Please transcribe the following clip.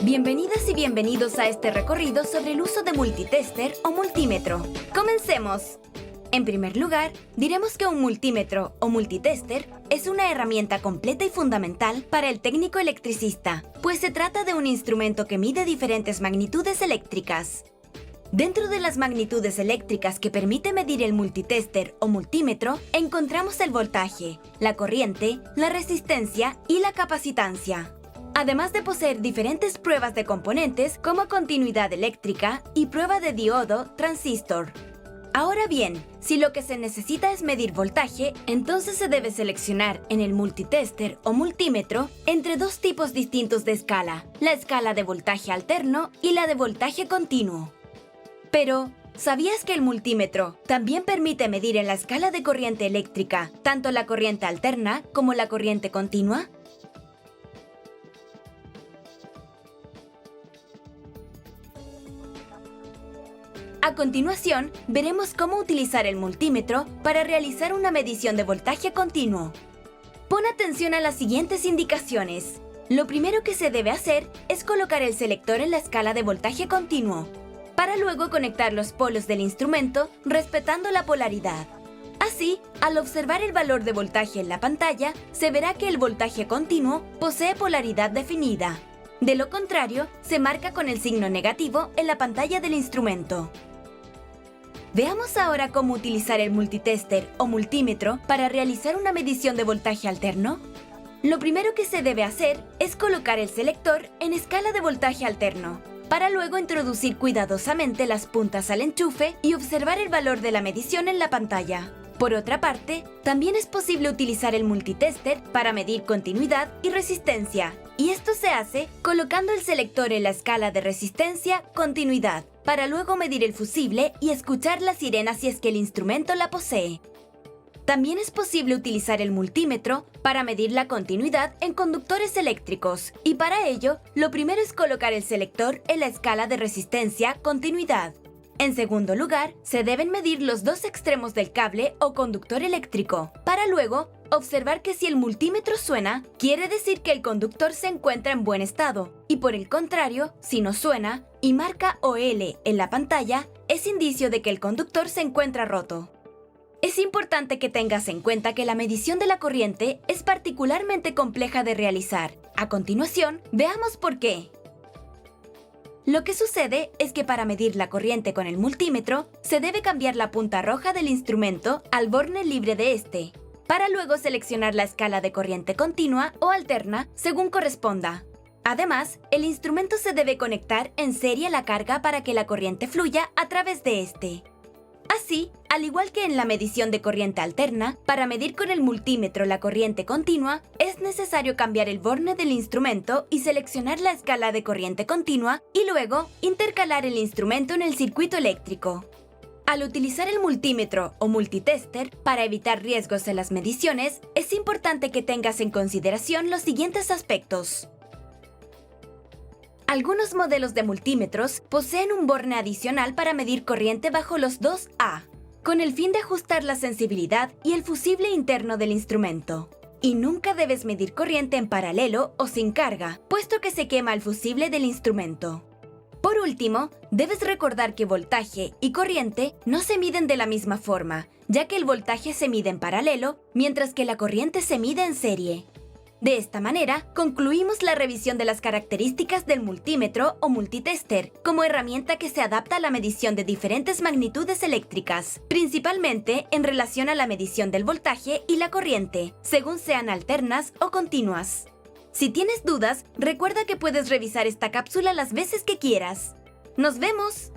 Bienvenidas y bienvenidos a este recorrido sobre el uso de multitester o multímetro. ¡Comencemos! En primer lugar, diremos que un multímetro o multitester es una herramienta completa y fundamental para el técnico electricista, pues se trata de un instrumento que mide diferentes magnitudes eléctricas. Dentro de las magnitudes eléctricas que permite medir el multitester o multímetro, encontramos el voltaje, la corriente, la resistencia y la capacitancia. Además de poseer diferentes pruebas de componentes como continuidad eléctrica y prueba de diodo transistor. Ahora bien, si lo que se necesita es medir voltaje, entonces se debe seleccionar en el multitester o multímetro entre dos tipos distintos de escala, la escala de voltaje alterno y la de voltaje continuo. Pero, ¿sabías que el multímetro también permite medir en la escala de corriente eléctrica tanto la corriente alterna como la corriente continua? A continuación, veremos cómo utilizar el multímetro para realizar una medición de voltaje continuo. Pon atención a las siguientes indicaciones. Lo primero que se debe hacer es colocar el selector en la escala de voltaje continuo, para luego conectar los polos del instrumento respetando la polaridad. Así, al observar el valor de voltaje en la pantalla, se verá que el voltaje continuo posee polaridad definida. De lo contrario, se marca con el signo negativo en la pantalla del instrumento. Veamos ahora cómo utilizar el multitester o multímetro para realizar una medición de voltaje alterno. Lo primero que se debe hacer es colocar el selector en escala de voltaje alterno, para luego introducir cuidadosamente las puntas al enchufe y observar el valor de la medición en la pantalla. Por otra parte, también es posible utilizar el multitester para medir continuidad y resistencia, y esto se hace colocando el selector en la escala de resistencia-continuidad, para luego medir el fusible y escuchar la sirena si es que el instrumento la posee. También es posible utilizar el multímetro para medir la continuidad en conductores eléctricos, y para ello, lo primero es colocar el selector en la escala de resistencia-continuidad. En segundo lugar, se deben medir los dos extremos del cable o conductor eléctrico, para luego observar que si el multímetro suena, quiere decir que el conductor se encuentra en buen estado, y por el contrario, si no suena y marca OL en la pantalla, es indicio de que el conductor se encuentra roto. Es importante que tengas en cuenta que la medición de la corriente es particularmente compleja de realizar. A continuación, veamos por qué. Lo que sucede es que para medir la corriente con el multímetro, se debe cambiar la punta roja del instrumento al borne libre de este, para luego seleccionar la escala de corriente continua o alterna según corresponda. Además, el instrumento se debe conectar en serie a la carga para que la corriente fluya a través de este. Así, al igual que en la medición de corriente alterna, para medir con el multímetro la corriente continua, es necesario cambiar el borne del instrumento y seleccionar la escala de corriente continua y luego intercalar el instrumento en el circuito eléctrico. Al utilizar el multímetro o multitester para evitar riesgos en las mediciones, es importante que tengas en consideración los siguientes aspectos. Algunos modelos de multímetros poseen un borne adicional para medir corriente bajo los 2A, con el fin de ajustar la sensibilidad y el fusible interno del instrumento. Y nunca debes medir corriente en paralelo o sin carga, puesto que se quema el fusible del instrumento. Por último, debes recordar que voltaje y corriente no se miden de la misma forma, ya que el voltaje se mide en paralelo, mientras que la corriente se mide en serie. De esta manera, concluimos la revisión de las características del multímetro o multitester como herramienta que se adapta a la medición de diferentes magnitudes eléctricas, principalmente en relación a la medición del voltaje y la corriente, según sean alternas o continuas. Si tienes dudas, recuerda que puedes revisar esta cápsula las veces que quieras. ¡Nos vemos!